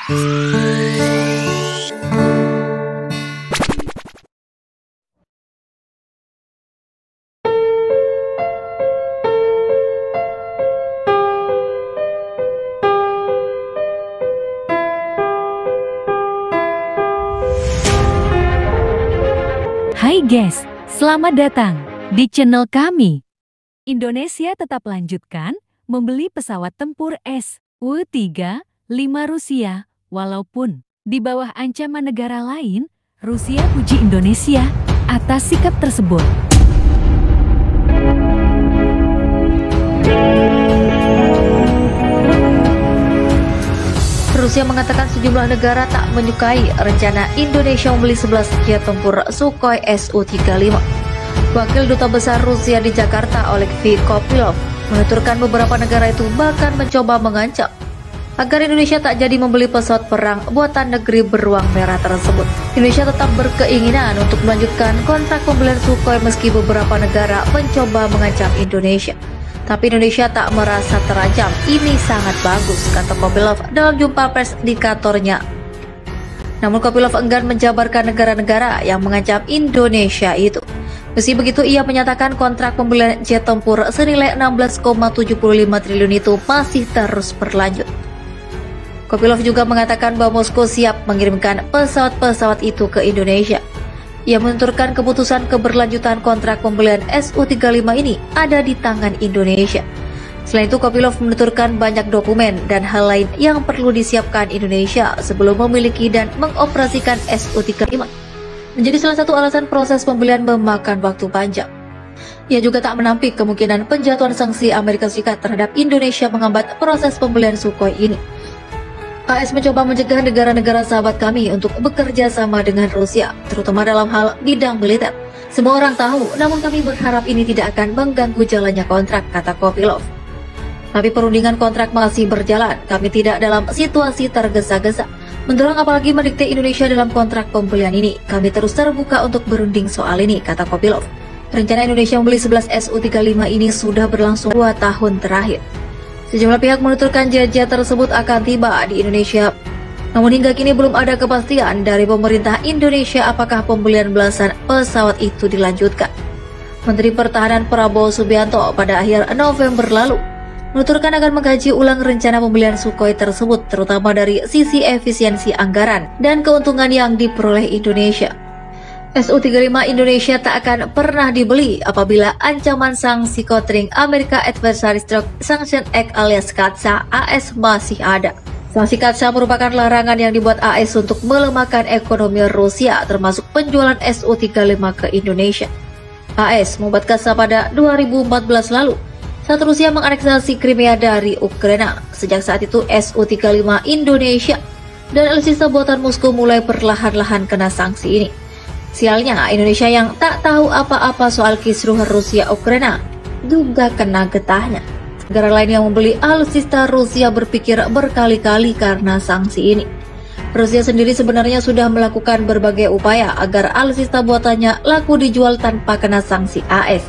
Hai guys, selamat datang di channel kami. Indonesia tetap lanjutkan membeli pesawat tempur Su-35 Rusia, walaupun di bawah ancaman negara lain, Rusia puji Indonesia atas sikap tersebut. Rusia mengatakan sejumlah negara tak menyukai rencana Indonesia membeli 11 jet tempur Sukhoi Su-35. Wakil Duta Besar Rusia di Jakarta, Oleksiy Kopylov, menuturkan beberapa negara itu bahkan mencoba mengancam agar Indonesia tak jadi membeli pesawat perang buatan negeri beruang merah tersebut. Indonesia tetap berkeinginan untuk melanjutkan kontrak pembelian Sukhoi meski beberapa negara mencoba mengancam Indonesia. Tapi Indonesia tak merasa terancam. Ini sangat bagus, kata Kopylov dalam jumpa pers di kantornya. Namun Kopylov enggan menjabarkan negara-negara yang mengancam Indonesia itu. Meski begitu, ia menyatakan kontrak pembelian jet tempur senilai 16,75 triliun itu masih terus berlanjut. Kopylov juga mengatakan bahwa Moskow siap mengirimkan pesawat-pesawat itu ke Indonesia. Ia menuturkan keputusan keberlanjutan kontrak pembelian Su-35 ini ada di tangan Indonesia. Selain itu, Kopylov menuturkan banyak dokumen dan hal lain yang perlu disiapkan Indonesia sebelum memiliki dan mengoperasikan Su-35. Menjadi salah satu alasan proses pembelian memakan waktu panjang. Ia juga tak menampik kemungkinan penjatuhan sanksi Amerika Serikat terhadap Indonesia menghambat proses pembelian Sukhoi ini. AS mencoba mencegah negara-negara sahabat kami untuk bekerja sama dengan Rusia, terutama dalam hal bidang militer. Semua orang tahu, namun kami berharap ini tidak akan mengganggu jalannya kontrak, kata Kopylov. Tapi perundingan kontrak masih berjalan, kami tidak dalam situasi tergesa-gesa mendorong apalagi mendikte Indonesia dalam kontrak pembelian ini. Kami terus terbuka untuk berunding soal ini, kata Kopylov. Rencana Indonesia membeli 11 Su-35 ini sudah berlangsung 2 tahun terakhir. Sejumlah pihak menuturkan jet-jet tersebut akan tiba di Indonesia. Namun hingga kini belum ada kepastian dari pemerintah Indonesia apakah pembelian belasan pesawat itu dilanjutkan. Menteri Pertahanan Prabowo Subianto pada akhir November lalu menuturkan akan mengkaji ulang rencana pembelian Sukhoi tersebut, terutama dari sisi efisiensi anggaran dan keuntungan yang diperoleh Indonesia. Su-35 Indonesia tak akan pernah dibeli apabila ancaman sanksi countering America Adversary Stroke Sanction Act alias CAATSA AS masih ada. Sanksi CAATSA merupakan larangan yang dibuat AS untuk melemahkan ekonomi Rusia, termasuk penjualan Su-35 ke Indonesia. AS membuat CAATSA pada 2014 lalu saat Rusia menganeksasi Crimea dari Ukraina. Sejak saat itu Su-35 Indonesia dan alutsista buatan Moskow mulai perlahan-lahan kena sanksi ini. Sialnya, Indonesia yang tak tahu apa-apa soal kisruh Rusia-Ukraina juga kena getahnya. Negara lain yang membeli alutsista Rusia berpikir berkali-kali karena sanksi ini. Rusia sendiri sebenarnya sudah melakukan berbagai upaya agar alutsista buatannya laku dijual tanpa kena sanksi AS.